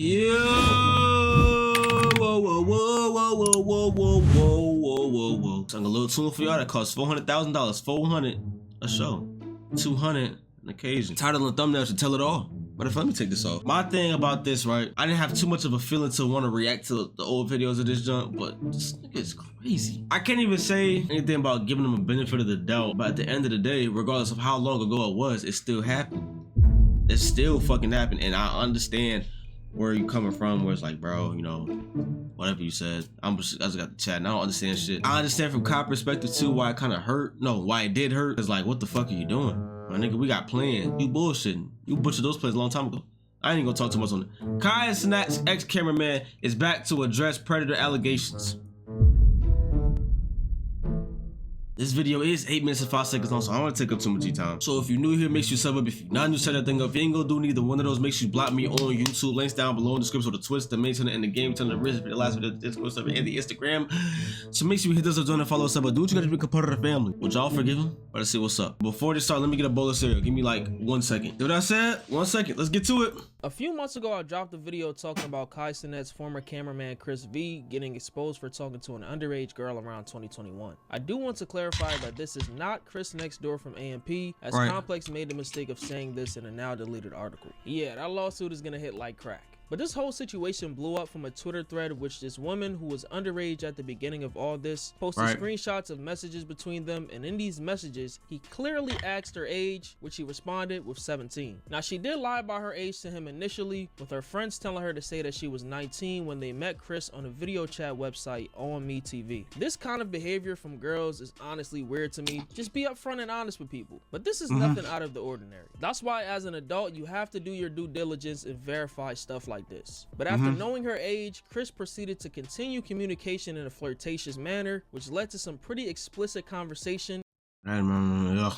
Yeah. Whoa, whoa, whoa, whoa, whoa, whoa, whoa, whoa, whoa, whoa, whoa. Sung a little tune for y'all that costs $400,000. 400 a show. 200 an occasion. Title and thumbnail should tell it all. But if let me take this off. My thing about this, right? I didn't have too much of a feeling to want to react to the old videos of this junk, but this nigga is crazy. I can't even say anything about giving him a benefit of the doubt, but at the end of the day, regardless of how long ago it was, it still happened. It still fucking happened, and I understand where you coming from, where it's like, bro, you know, whatever you said. I just got the chat and I don't understand shit. I understand from Kai's perspective too why it kind of hurt. No, why it did hurt. It's like, what the fuck are you doing? My nigga, we got plans. You bullshitting. You butchered those plans a long time ago. I ain't gonna talk too much on it. Kai and Cenat's ex-cameraman is back to address predator allegations. This video is 8 minutes and 5 seconds long, so I don't want to take up too much of your time. So if you're new here, make sure you sub up. If you're not new, set that thing up. If you ain't gonna do neither one of those, make sure you block me on YouTube. Links down below in the description of the Twitch, the main channel, and the game channel, the wrist, the last video, the Discord server, and the Instagram. So make sure you hit those up, join and follow us up. But do what you gotta do to become part of the family. Would y'all forgive him? But let's see what's up. Before this start, let me get a bowl of cereal. Give me like 1 second. Do what I said? 1 second. Let's get to it. A few months ago, I dropped a video talking about Kai Cenat's former cameraman Chris V getting exposed for talking to an underage girl around 2021. I do want to clarify that this is not Chris next door from AMP, as Complex made the mistake of saying this in a now deleted article. Yeah, that lawsuit is gonna hit like crack. But this whole situation blew up from a Twitter thread which this woman, who was underage at the beginning of all this, posted screenshots of messages between them, and in these messages he clearly asked her age, which she responded with 17. Now she did lie about her age to him initially, with her friends telling her to say that she was 19 when they met Chris on a video chat website On Me TV. This kind of behavior from girls is honestly weird to me. Just be upfront and honest with people. But this is nothing out of the ordinary. That's why as an adult you have to do your due diligence and verify stuff like this. But after knowing her age, Chris proceeded to continue communication in a flirtatious manner, which led to some pretty explicit conversation. Ugh.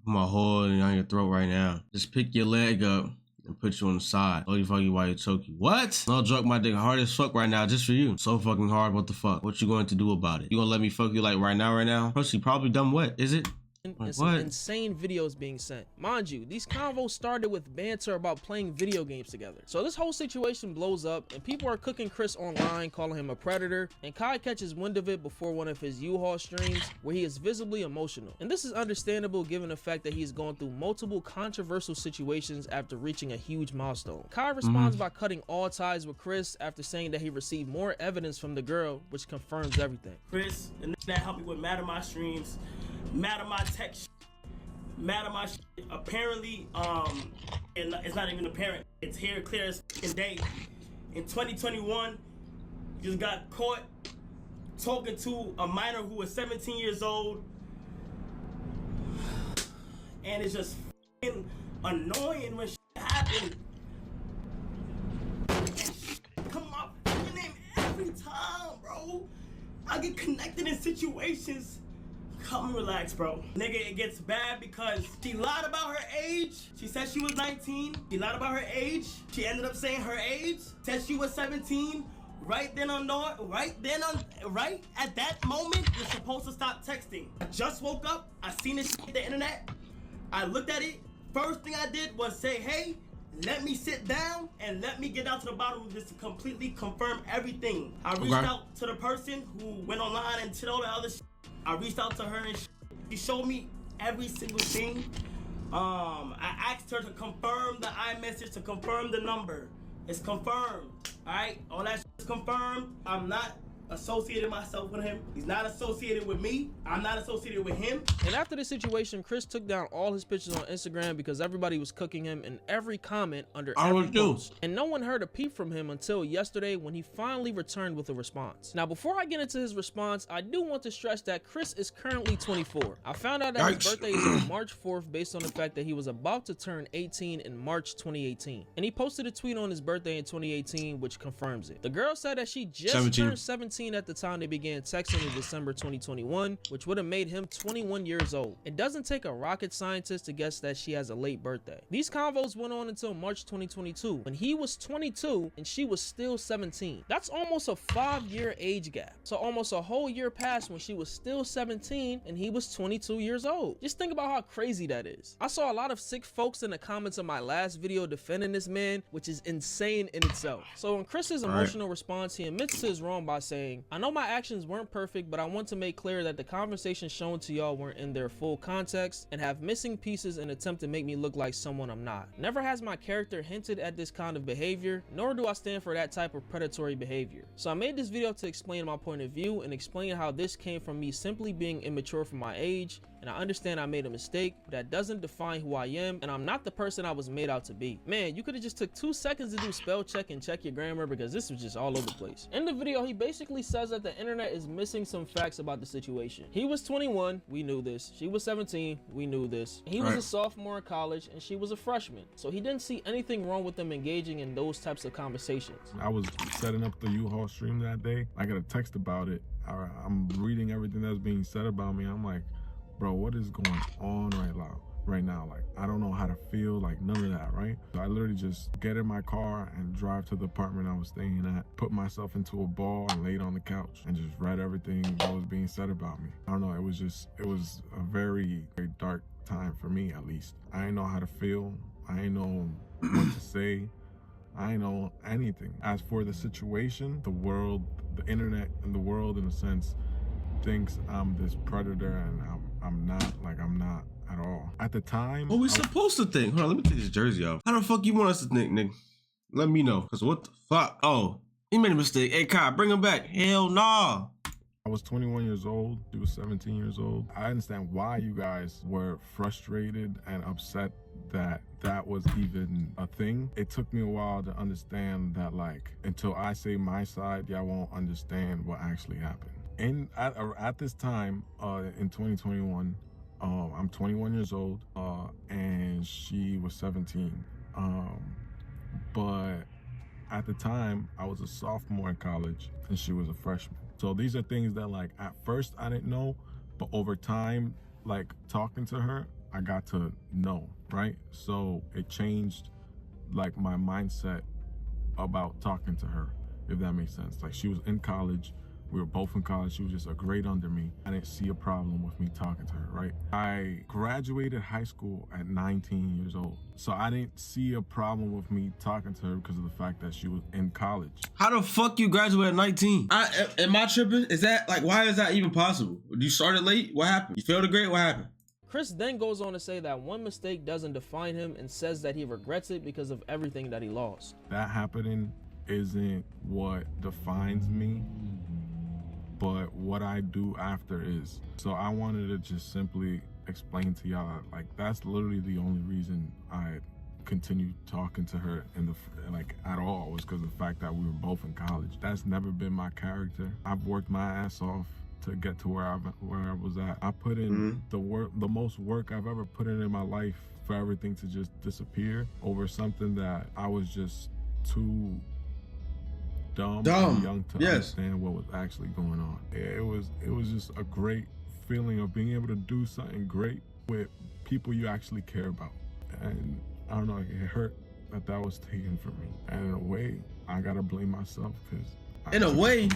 My hole on your throat right now. Just pick your leg up and put you on the side. Oh, you fuck you while you choke you. What? No joke, my dick hard as fuck right now just for you. So fucking hard, what the fuck? What you going to do about it? You gonna let me fuck you like right now? Pussy probably dumb wet, is it? And some insane videos being sent. Mind you, these convos started with banter about playing video games together. So this whole situation blows up and people are cooking Chris online, calling him a predator, and Kai catches wind of it before one of his U-Haul streams where he is visibly emotional. And this is understandable given the fact that he's gone through multiple controversial situations after reaching a huge milestone. Kai responds by cutting all ties with Chris after saying that he received more evidence from the girl, which confirms everything. Chris, and that helped me with mad at my streams, mad at my tech shit, mad at my shit. Apparently, and it's not even apparent, it's here clear as day. In 2021, just got caught talking to a minor who was 17 years old, and it's just annoying when shit happens. Come up with your name every time, bro. I get connected in situations. Come and relax, bro. Nigga, it gets bad because she lied about her age. She said she was 19. She lied about her age. She ended up saying her age. Said she was 17. Right at that moment, you're supposed to stop texting. I just woke up. I seen this shit on the internet. I looked at it. First thing I did was say, hey, let me sit down and let me get down to the bottom of this to completely confirm everything. I reached out to the person who went online and did all the other shit. I reached out to her and she showed me every single thing. I asked her to confirm the iMessage, to confirm the number. It's confirmed, all right? All that shit is confirmed. I'm not associated myself with him. He's not associated with me. I'm not associated with him. And after this situation, Chris took down all his pictures on Instagram because everybody was cooking him in every comment under every post. And no one heard a peep from him until yesterday when he finally returned with a response. Now, before I get into his response, I do want to stress that Chris is currently 24. I found out that his birthday is on March 4th based on the fact that he was about to turn 18 in March 2018. And he posted a tweet on his birthday in 2018 which confirms it. The girl said that she just turned 17 17 at the time they began texting in December 2021, which would have made him 21 years old. It doesn't take a rocket scientist to guess that she has a late birthday. These convos went on until March 2022, when he was 22 and she was still 17. That's almost a 5-year age gap. So almost a whole year passed when she was still 17 and he was 22 years old. Just think about how crazy that is. I saw a lot of sick folks in the comments of my last video defending this man, which is insane in itself. So in Chris's emotional response, he admits to his wrong by saying, "I know my actions weren't perfect, but I want to make clear that the conversations shown to y'all weren't in their full context and have missing pieces in an attempt to make me look like someone I'm not. Never has my character hinted at this kind of behavior, nor do I stand for that type of predatory behavior. So I made this video to explain my point of view and explain how this came from me simply being immature for my age, and I understand I made a mistake, but that doesn't define who I am, and I'm not the person I was made out to be." Man, you could have just took 2 seconds to do spell check and check your grammar, because this was just all over the place. In the video, he basically says that the internet is missing some facts about the situation. He was 21, we knew this. She was 17, we knew this. He was a sophomore in college and she was a freshman, so he didn't see anything wrong with them engaging in those types of conversations. I was setting up the U-Haul stream that day. I got a text about it. I'm reading everything that's being said about me. I'm like, bro, what is going on right now? Like, I don't know how to feel, like none of that, right? So I literally just get in my car and drive to the apartment I was staying at, put myself into a ball and laid on the couch and just read everything that was being said about me. I don't know, it was a very, very dark time for me, at least. I didn't know how to feel. I didn't know what to say. I didn't know anything. As for the situation, the world, the internet and the world in a sense thinks I'm this predator, and I'm not at all. At the time, What we supposed to think? Hold on, let me take this jersey off. How the fuck you want us to think, nigga? Let me know. Cause what the fuck? Oh, he made a mistake. Hey, Kai, bring him back. Hell nah. I was 21 years old. She was 17 years old. I understand why you guys were frustrated and upset that that was even a thing. It took me a while to understand that, like, until I say my side, y'all won't understand what actually happened. At this time, in 2021, I'm 21 years old, and she was 17. But at the time, I was a sophomore in college, and she was a freshman. So these are things that, like, at first I didn't know, but over time, like, talking to her, I got to know, right? So it changed, like, my mindset about talking to her, if that makes sense. Like, she was in college. We were both in college. She was just a grade under me. I didn't see a problem with me talking to her, right? I graduated high school at 19 years old. So I didn't see a problem with me talking to her because of the fact that she was in college. How the fuck you graduate at 19? Am I tripping? Is that, like, why is that even possible? You started late? What happened? You failed a grade? What happened? Chris then goes on to say that one mistake doesn't define him and says that he regrets it because of everything that he lost. That happening isn't what defines me, but what I do after is. So I wanted to just simply explain to y'all, like, that's literally the only reason I continued talking to her at all, was because of the fact that we were both in college. That's never been my character. I've worked my ass off to get to where I was at. I put in the most work I've ever put in my life for everything to just disappear over something that I was just too dumb and young to understand what was actually going on. It was just a great feeling of being able to do something great with people you actually care about. And I don't know, it hurt that was taken from me. And in a way, I gotta blame myself, because in a way,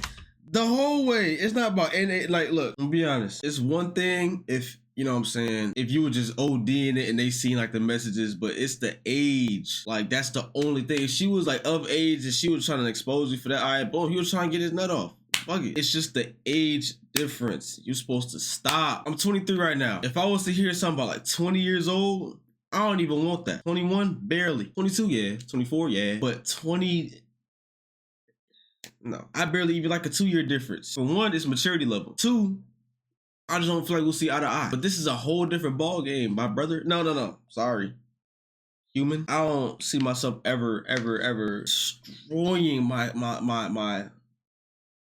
the whole way, it's not about any, like, look, I'm gonna be honest. It's one thing if, you know what I'm saying, if you were just ODing it and they seen, like, the messages, but it's the age. Like, that's the only thing. If she was, like, of age and she was trying to expose you for that, all right, boom, he was trying to get his nut off. Fuck it. It's just the age difference. You're supposed to stop. I'm 23 right now. If I was to hear something about, like, 20 years old, I don't even want that. 21, barely. 22, yeah. 24, yeah. But 20... no, I barely even like a 2-year difference. For one, it's maturity level. 2, I just don't feel like we'll see eye to eye. But this is a whole different ball game, my brother. No. Sorry. Human. I don't see myself ever destroying my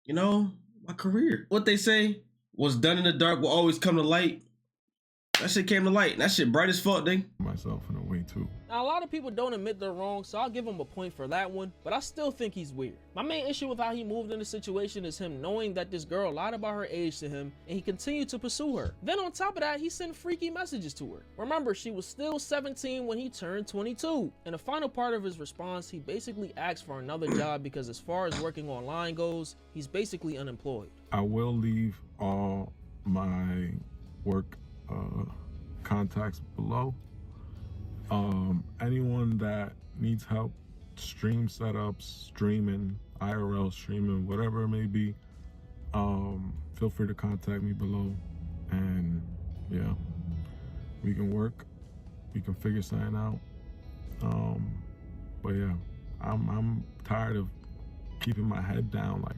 you know, my career. What they say, what's done in the dark will always come to light. That shit came to light. That shit bright as fuck, nigga. Myself in a way too. Now, a lot of people don't admit they're wrong, so I'll give him a point for that one, but I still think he's weird. My main issue with how he moved in the situation is him knowing that this girl lied about her age to him, and he continued to pursue her. Then on top of that, he sent freaky messages to her. Remember, she was still 17 when he turned 22. In the final part of his response, he basically asked for another job because as far as working online goes, he's basically unemployed. I will leave all my work contacts below. Anyone that needs help, stream setups, streaming, IRL streaming, whatever it may be, feel free to contact me below, and yeah, we can work, we can figure something out. But yeah, I'm tired of keeping my head down. Like,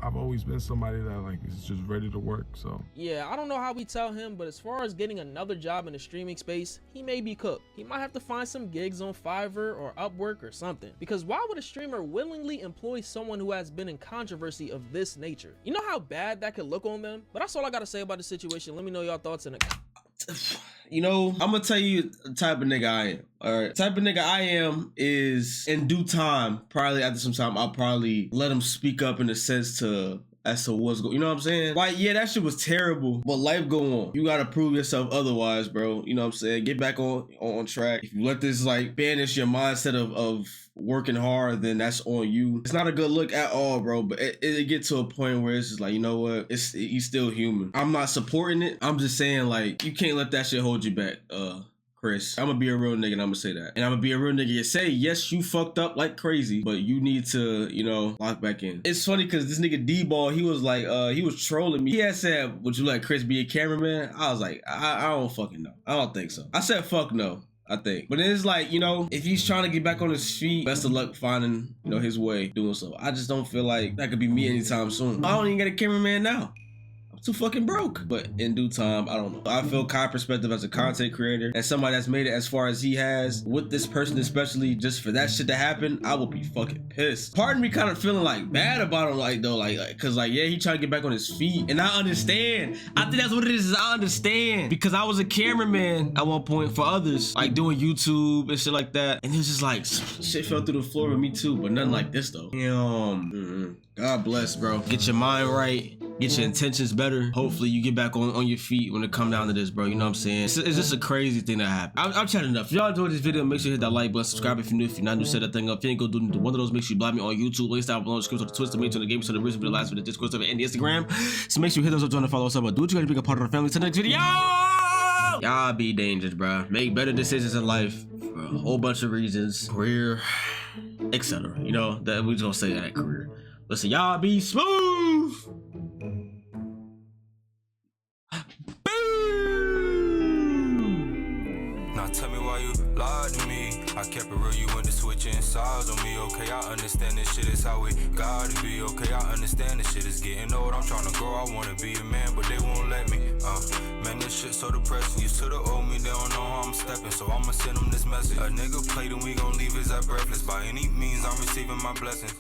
I've always been somebody that like is just ready to work. So yeah, I don't know how we tell him, but as far as getting another job in the streaming space, he may be cooked. He might have to find some gigs on Fiverr or Upwork or something, because why would a streamer willingly employ someone who has been in controversy of this nature? You know how bad that could look on them? But that's all I gotta say about the situation. Let me know your thoughts in the You know, I'm gonna tell you the type of nigga I am. All right, type of nigga I am is in due time. Probably after some time, I'll probably let him speak up in a sense to as to what's going. You know what I'm saying? Like, yeah, that shit was terrible, but life go on. You gotta prove yourself otherwise, bro. You know what I'm saying? Get back on track. If you let this like banish your mindset of working hard, then that's on you. It's not a good look at all, bro, but it get to a point where it's just like, you know what, he's still human. I'm not supporting it. I'm just saying, like, you can't let that shit hold you back, Chris. I'm gonna be a real nigga and I'm gonna say that. And I'm gonna be a real nigga and say, yes, you fucked up like crazy, but you need to, you know, lock back in. It's funny because this nigga D-Ball, he was like, he was trolling me. He had said, would you let Chris be a cameraman? I was like, I don't fucking know. I don't think so. I said, fuck no. I think. But it's like, you know, if he's trying to get back on his feet, best of luck finding, you know, his way doing so. I just don't feel like that could be me anytime soon. I don't even get a cameraman now. I'm too fucking broke. But in due time, I don't know. I feel Kai's perspective as a content creator and somebody that's made it as far as he has with this person, especially just for that shit to happen, I will be fucking pissed. Part of me kind of feeling like bad about him, like though, like cause like, yeah, he trying to get back on his feet. And I understand. I think that's what it is I understand. Because I was a cameraman at one point for others, like doing YouTube and shit like that. And it was just like, shit fell through the floor with me too, but nothing like this though. God bless, bro. Get your mind right. Get your intentions better. Hopefully you get back on your feet when it come down to this, bro. You know what I'm saying? It's just a crazy thing that happened. I'm chatting enough. If y'all enjoyed this video, make sure you hit that like button, subscribe if you're new. If you're not new, set that thing up. If you ain't go do one of those, make sure you block me on YouTube. Links down below in the description, on the Twitter, to the game, so the reason for the last video, Discord server, and the Instagram. So make sure you hit those up, join the follow us up. But do what you gotta be a part of the family. Till the next video. Y'all be dangerous, bro. Make better decisions in life for a whole bunch of reasons. Career, etc. You know, that we just gonna say that career. Listen, y'all be smooth. Now tell me why you lied to me. I kept it real, you went to switching sides on me. Okay, I understand this shit is how we gotta be. Okay, I understand this shit is getting old. I'm trying to grow, I wanna be a man, but they won't let me. Man, this shit so depressing. Used to the old me, they don't know how I'm stepping, so I'ma send them this message. A nigga played and we gon' leave his at breathless. By any means, I'm receiving my blessings.